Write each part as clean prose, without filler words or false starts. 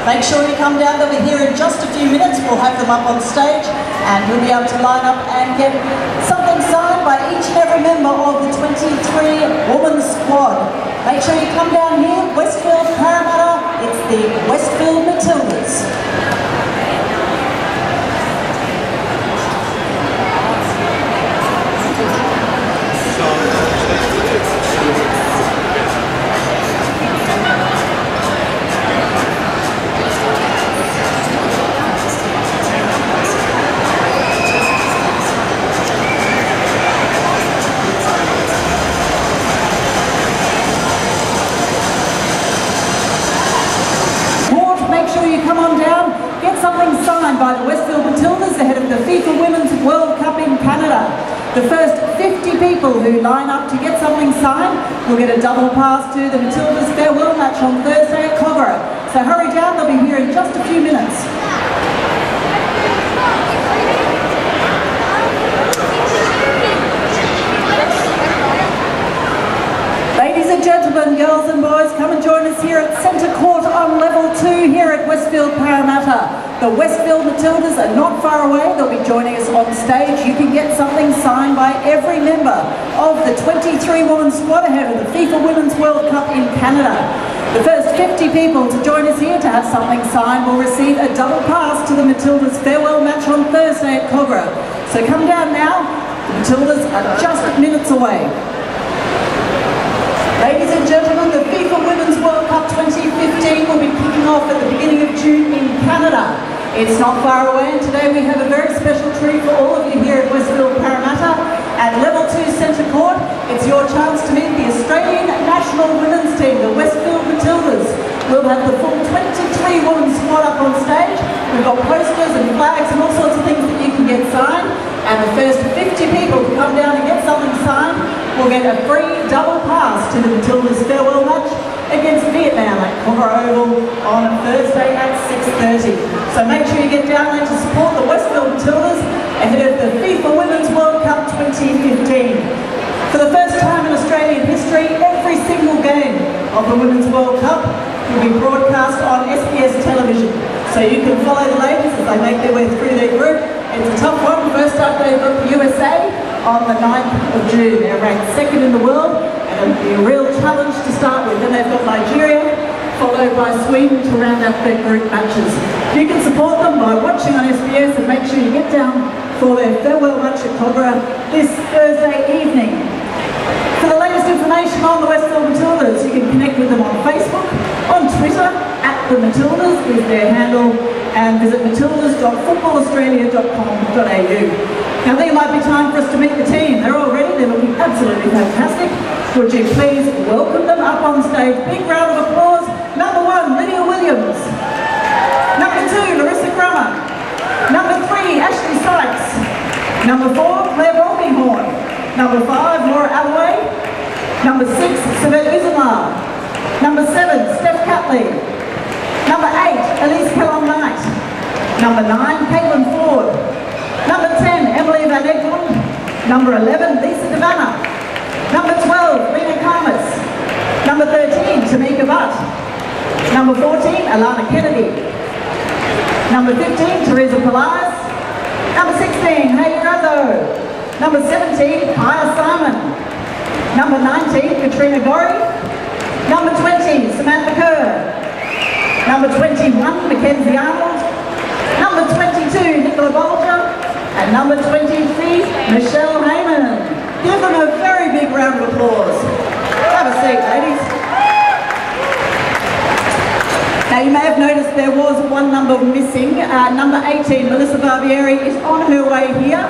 Make sure you come down. They'll be here in just a few minutes. We'll have them up on stage and you'll be able to line up and get something signed by each and every member of the 23-woman squad. Make sure you come down here, Westfield, Parramatta. It's the Westfield Matilda'S. By the Westfield Matilda'S ahead of the FIFA Women's World Cup in Canada. The first 50 people who line up to get something signed will get a double pass to the Matilda'S farewell match on Thursday at Cobra. So hurry down, they'll be here in just a few minutes. Ladies and gentlemen, girls and boys, come and join us here at Centre Court on level 2 here at Westfield, Parramatta. The Westfield Matilda'S are not far away. They'll be joining us on stage. You can get something signed by every member of the 23-woman squad ahead of the FIFA Women's World Cup in Canada. The first 50 people to join us here to have something signed will receive a double pass to the Matilda'S farewell match on Thursday at Cobra. So come down now. The Matilda'S are just minutes away. Ladies and gentlemen, the FIFA Women's World Cup 2015 will be kicking off at the beginning of June in Canada. It's not far away, and today we have a very special treat for all of you here at Westfield, Parramatta. At level 2 Centre Court, it's your chance to meet the Australian national women's team, the Westfield Matilda'S. We'll have the full 23-woman squad up on stage. We've got posters and flags and all sorts of things that you can get signed. And the first 50 people to come down and get something signed will get a free double pass to the Matilda'S farewell match against Vietnam at Cobra Oval on Thursday at 6:30. So make sure you get down there to support the Westfield Matilda'S ahead of the FIFA Women's World Cup 2015. For the first time in Australian history, every single game of the Women's World Cup will be broadcast on SBS television. So you can follow the ladies as they make their way through their group. It's a tough one. First up, they've got the USA on the 9th of June. They're ranked 2nd in the world, and it'll be a real challenge to start with. Then they've got Nigeria, followed by Sweden to round out their group matches. You can support them by watching on SBS and make sure you get down for their farewell match at Cobra this Thursday evening. For the latest information on the Westfield Matilda'S, you can connect with them on Facebook, on Twitter, @TheMatilda'S is their handle, and visit matilda'S.footballaustralia.com.au. Now there might be time for us to meet the team. They're all ready, they're looking absolutely fantastic. Would you please welcome them up on stage? Big round of applause. Number 1, Lydia Williams. Number 2, Larissa Grummer. Number 3, Ashley Sykes. Number 4, Claire Bolkinghorn. Number 5, Laura Alloway. Number 6, Savette Uzumar. Number 7, Steph Catley. Number 8, Elise Callum-Knight. Number 9, Caitlin Ford. Number 10, Emily Van Egmond. Number 11, Lisa Devanna. Number 12, Lena Karmas. Number 13, Tamika Butt. Number 14, Alana Kennedy. Number 15, Teresa Polaris. Number 16, Hayley Razzo. Number 17, Kaya Simon. Number 19, Katrina Gorry. Number 20, Samantha Kerr. Number 21, Mackenzie Arnold. Number 22, Nicola Bolger. And number 23, Michelle Heyman. Give them a very big round of applause. Have a seat, ladies. Now you may have noticed there was one number missing. Number 18, Melissa Barbieri, is on her way here.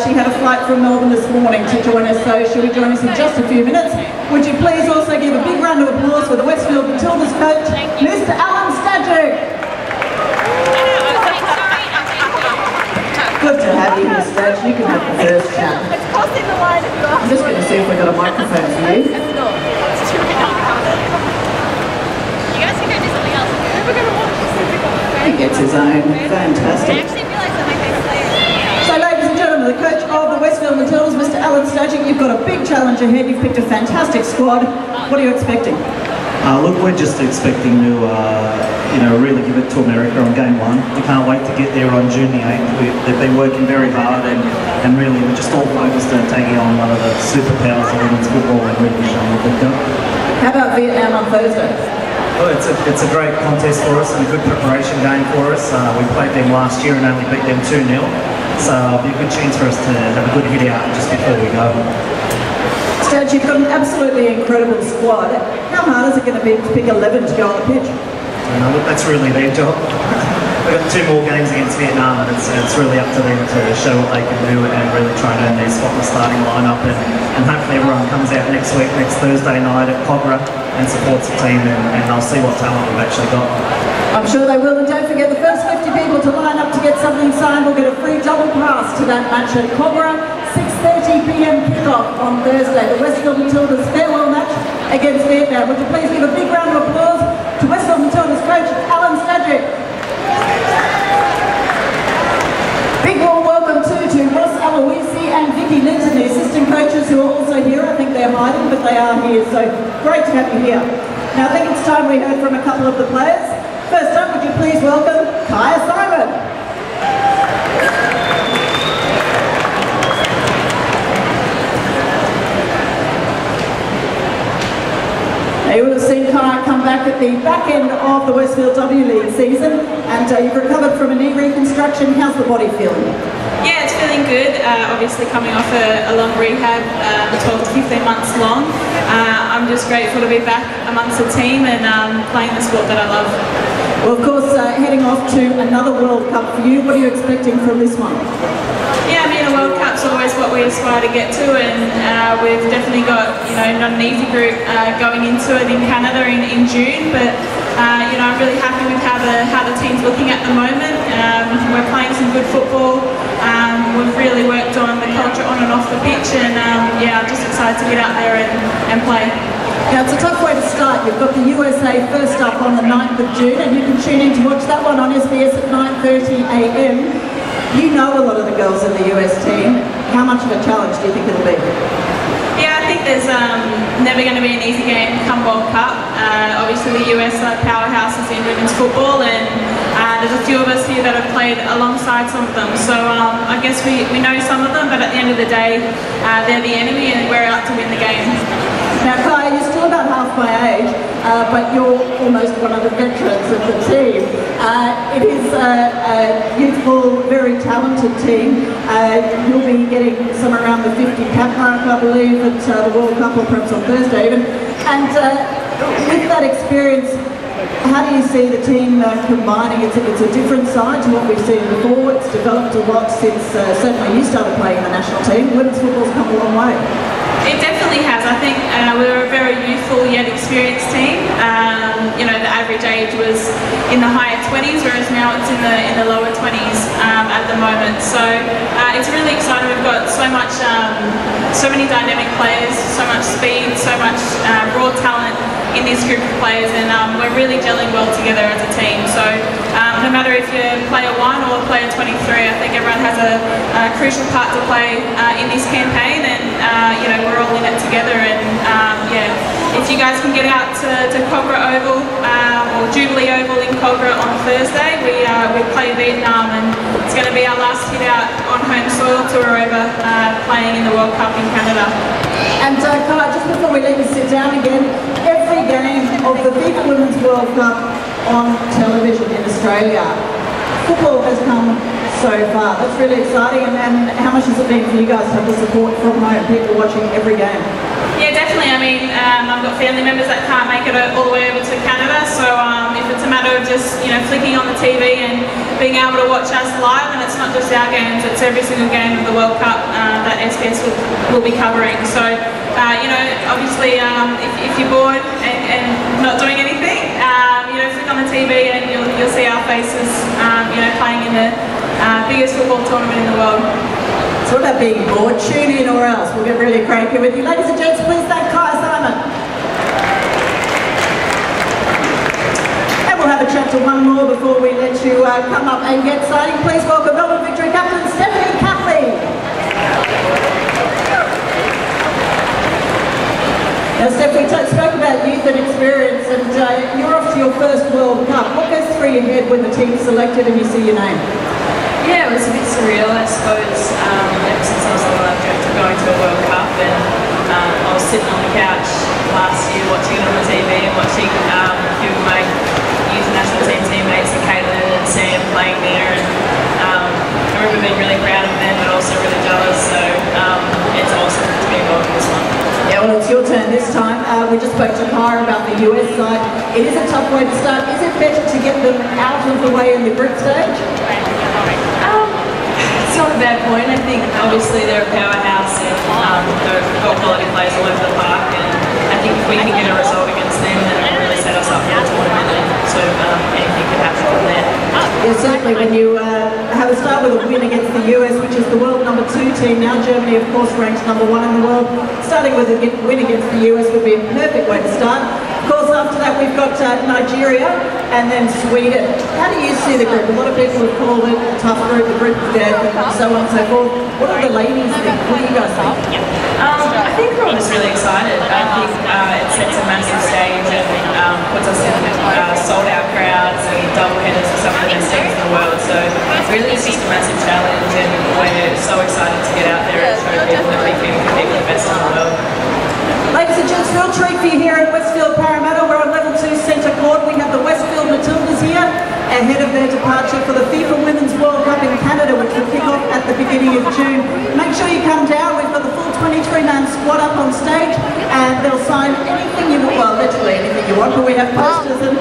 She had a flight from Melbourne this morning to join us, so she'll be joining us in just a few minutes. Would you please also give a big round of applause for the Westfield Matilda'S coach, Mr. Alan Stajic. Good to have you, Mr. Stajic. You can have the first chat. I'm just going to see if we've got a microphone for you. He gets his own. Fantastic. So ladies and gentlemen, the coach of the Westfield Matilda'S, Mr. Alan Stajic, you've got a big challenge ahead. You've picked a fantastic squad. What are you expecting? Look, we're just expecting to, really give it to America on game 1. We can't wait to get there on June the 8th. They've been working very hard and really we're just all focused on taking on one of the superpowers of women's football and really showing what they've done. How about Vietnam on Thursday? Well, it's a great contest for us and a good preparation game for us. We played them last year and only beat them 2-0. So it'll be a good chance for us to have a good hit out just before we go. Staj, you've got an absolutely incredible squad. How hard is it going to be to pick 11 to go on the pitch? Look, that's really their job. We've got 2 more games against Vietnam and it's really up to them to show what they can do and really try and earn their spot in the starting lineup and hopefully everyone comes out next Thursday night at Cogra and supports the team and they'll see what talent we've actually got. I'm sure they will, and don't forget the first 50 people to line up to get something signed will get a free double pass to that match at Cogra. 6:30 p.m. kickoff on Thursday, the Westfield Matilda'S farewell match against Vietnam. Would you please give a big round of applause to Westfield Matilda'S coach Alan Stadrick. Big warm welcome too to Ross Aloisi and Vicky Linton, the assistant coaches who are also here. I think they're hiding, but they are here, so great to have you here. Now I think it's time we heard from a couple of the players. First up, would you please welcome Kaya Simon. You would have seen Kaya come back at the back end of the Westfield W League season, and you've recovered from a knee reconstruction. How's the body feeling? Yeah, it's feeling good. Obviously coming off a long rehab, 12 to 15 months long. I'm just grateful to be back amongst the team and playing the sport that I love. Well, of course, heading off to another World Cup for you. What are you expecting from this one? Yeah, I mean, a World Cup's always what we aspire to get to, and we've definitely got, not an easy group going into it in Canada in June, but I'm really happy with how the team's looking at the moment. We're playing some good football. We've really worked on the culture on and off the pitch, and I'm just excited to get out there and play. Now, it's a tough way to start. You've got the USA first up on the 9th of June, and you can tune in to watch that one on SBS at 9:30 a.m. You know a lot of the girls in the US team. How much of a challenge do you think it'll be? Yeah, I think there's never going to be an easy game come World Cup. Obviously the US are powerhouses in women's football, and there's a few of us here that have played alongside some of them. So I guess we know some of them, but at the end of the day, they're the enemy and we're out to win the game. Now, Kaya, you're still about half my age, but you're almost one of the veterans of the team. It is a youthful, very talented team. You'll be getting somewhere around the 50 cap mark, I believe, at the World Cup, or perhaps on Thursday even. And with that experience, how do you see the team combining? It's a different side to what we've seen before. It's developed a lot since certainly you started playing in the national team. Women's football's come a long way. It definitely has. I think we're a very youthful yet experienced team. The average age was in the higher 20s, whereas now it's in the lower 20s at the moment. So it's really exciting. We've got so many dynamic players, so much speed, so much raw talent in this group of players, and we're really gelling well together as a team. So no matter if you're player 1 or player 23, I think everyone has a crucial part to play in this campaign, and we're all in it together. And if you guys can get out to Cogra Oval or Jubilee Oval in Cogra on Thursday, we play Vietnam, and it's going to be our last hit out on home soil to we're over playing in the World Cup in Canada. And Kaya, just before we let you sit down again, every game of the FIFA Women's World Cup on television in Australia, football has come so far. That's really exciting. And how much has it been for you guys to have the support from home, people watching every game? Yeah, definitely. I mean, I've got family members that can't make it all the way over to Canada, so if it's a matter of just flicking on the TV and being able to watch us live, and it's not just our games, it's every single game of the World Cup that SBS will be covering. So obviously if you're bored and not doing anything, flick on the TV and you'll see our faces playing in the biggest football tournament in the world. So what about being bored? Tune in or else. We'll get really cranky with you. Ladies and gents, please thank Kaya Simon. And we'll have a chat to one more before we let you come up and get starting. Please welcome Melbourne Victory captain Stephanie Catley. Steph, we spoke about youth and experience, and you're off to your first World Cup. What goes through your head when the team's selected and you see your name? Yeah, it was a bit surreal, I suppose. Ever since I was little, I've dreamt of going to a World Cup, and I was sitting on the couch last year watching it on the TV and watching a few of my youth national team teammates and Caitlin and Sam playing there, and I remember being really proud of them, but also really jealous. So it's awesome to be involved in this one. Yeah, well, it's your turn this time. We just spoke to Cara about the US side. It is a tough way to start. Is it better to get them out of the way in the group stage? It's not a bad point. I think obviously they're a powerhouse and they've got quality players all over the park, and I think if we can get a result against them, then it will really set us up for the tournament, and so anything can happen from there. Yeah, certainly when you have a start with a win against the US, which is the world #2 team. Now Germany, of course, ranked #1 in the world. Starting with a win against the US would be a perfect way to start. Of course, after that we've got Nigeria and then Sweden. How do you see the group? A lot of people have called it a tough group, the group of death, and so on and so forth. What do the ladies think? What do you guys think? I think everyone is really excited. I think it sets a massive stage and puts us in sold-out crowds and double headers for some of the best teams in the world. So really it's just a massive challenge, and we're so excited to get out there and show people that we can compete with the best in the world. Ladies and gents, real treat for you here at Westfield, Parramatta. We're on level 2 centre court. We have the Westfield Matilda'S here, ahead of their departure for the FIFA Women's World Cup in Canada, which will kick off at the beginning of June. Make sure you come down. We've got the full 23-man squad up on stage, and they'll sign anything you want, well, literally anything you want, but we have posters and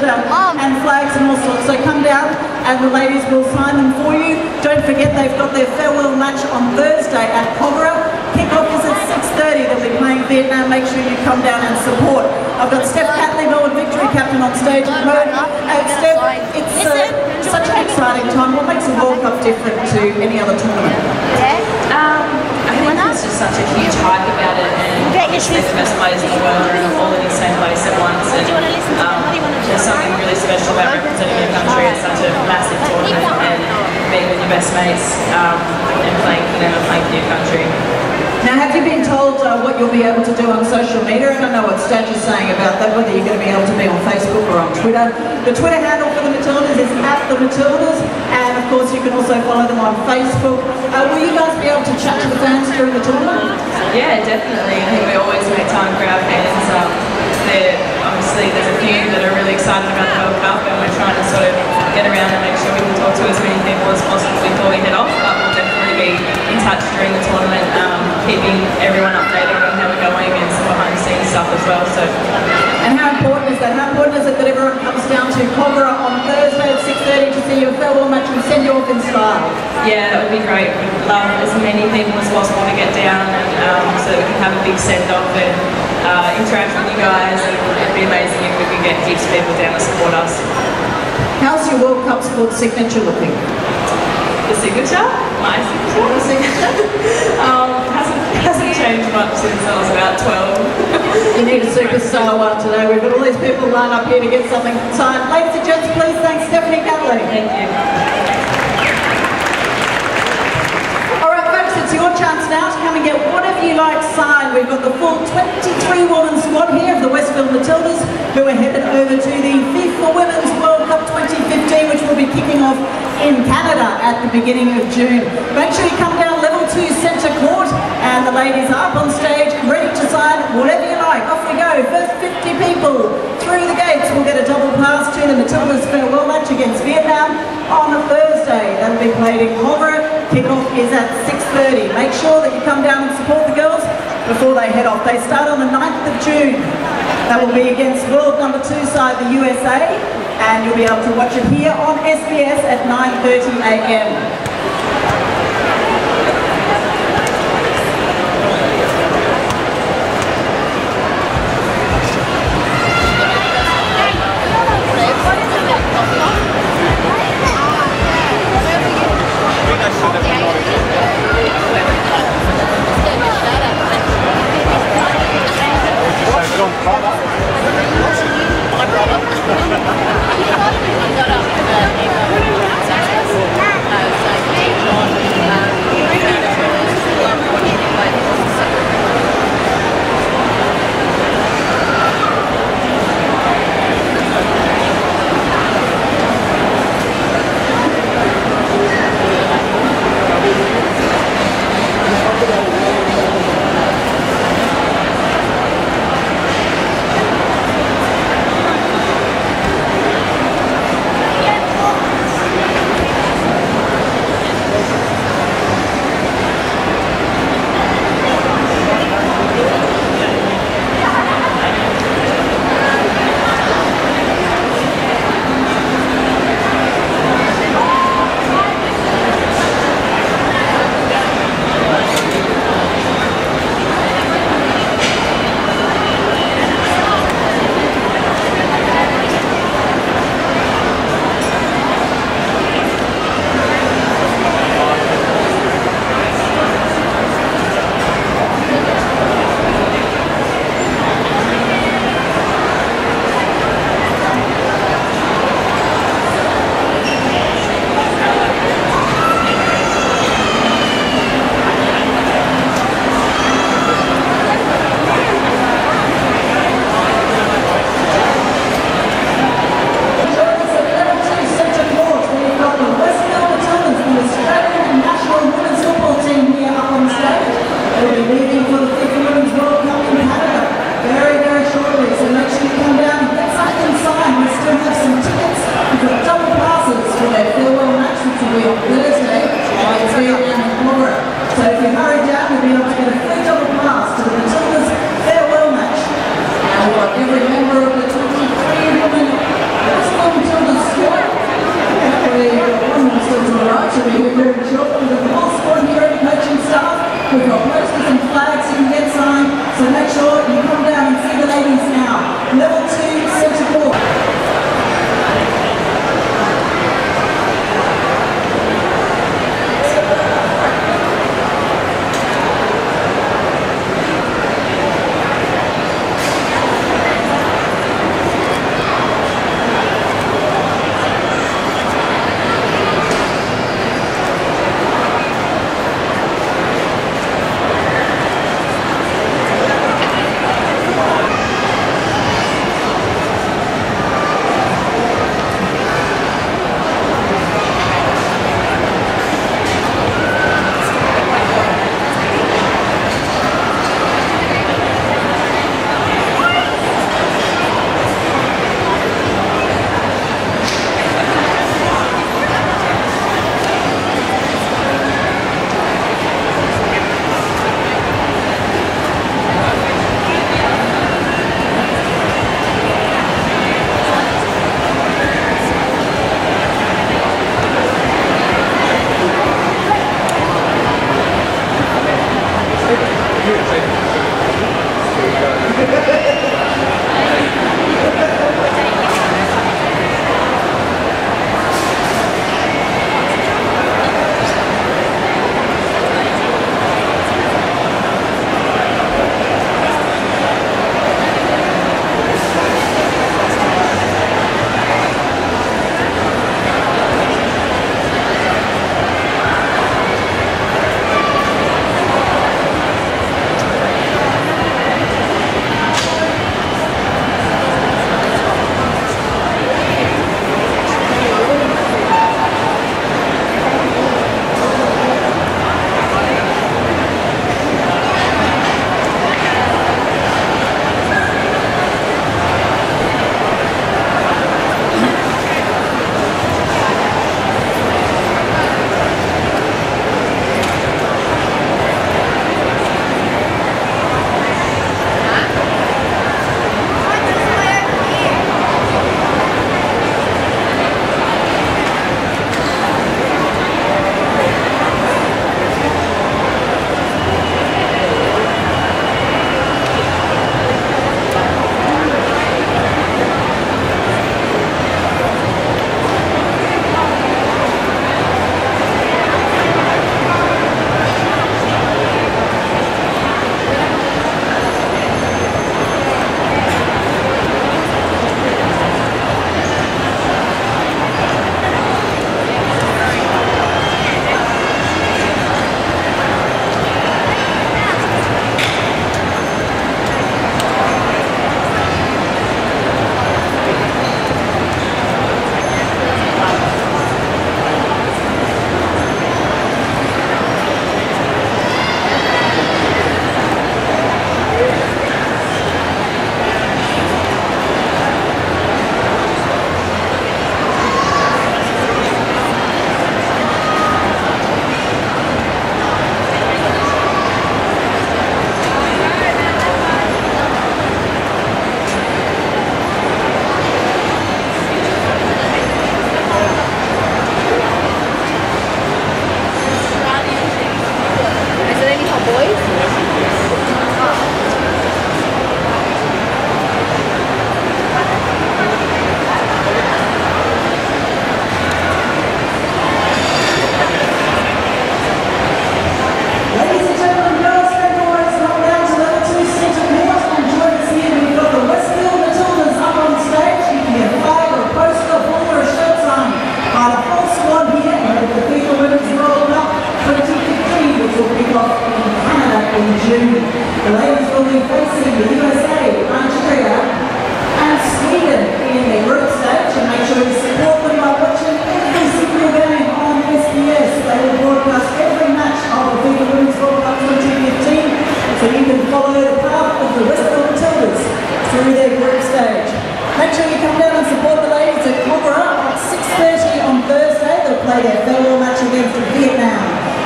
flags and all sorts. So come down, and the ladies will sign them for you. Don't forget they've got their farewell match on Thursday at Cobra. Kick-off is at 6:30. They'll be playing Vietnam. Make sure you come down and support. I've got Steph Catley, Melbourne Victory Captain, on stage at the moment. Steph, it's such an exciting time. What makes a World Cup different to any other tournament? I think there's just such a huge hype about it, and obviously the best players in the world are all in the same place at once, and there's something really special about representing your country at such a massive tournament and being with your best mates and playing for them and playing for your country. Now, have you been told what you'll be able to do on social media? I don't know what Staj is saying about that, whether you're going to be able to be on Facebook or on Twitter. The Twitter handle for the Matilda'S is @the_Matilda'S, and of course you can also follow them on Facebook. Will you guys be able to chat to the fans during the tournament? Yeah, definitely. I think we always make time for our fans. Obviously there's a few that are really excited about the World Cup, and we're trying to sort of get around and make sure we can talk to as many people as possible before we head off, but we'll definitely be in touch during the tournament, keeping everyone updated on how we're going and some behind the scenes stuff as well. So. And how important is that? How important is it that everyone comes down to Cobra on Thursday at 6:30 to see your farewell match and send you off in style? Yeah, that would be great. We'd love as many people as possible to get down, and so that we can have a big send-off and interact with you guys, and it'd be amazing if we could get heaps of people down to support us. How's your World Cup squad signature looking? The signature? My signature? The signature? hasn't changed much since I was about 12. You need a superstar one today. We've got all these people lined up here to get something signed. Ladies and gents, please thank Stephanie Catley. Thank you. All right, folks, it's your chance now to come and get whatever you like signed. We've got the full 23-woman squad here of the Westfield Matilda'S, who are headed over to the FIFA Women's World Cup 2015, which will be kicking off in Canada at the beginning of June. Make sure you come down level 2 centre court, and the ladies are up on stage ready to sign whatever you like. Off we go. First 50 people through the gates will get a double pass to the Matilda'S farewell match against Vietnam on a Thursday. That'll be played in Cobra. Kickoff is at 6:30. Make sure that you come down and support the girls before they head off. They start on the 9th of June. That will be against world #2 side, the USA, and you'll be able to watch it here on SBS at 9:30 AM.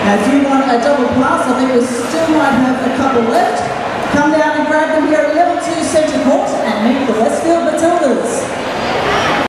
Now if you want a double plus, I think we still might have a couple left. Come down and grab them here at level 2 centre court.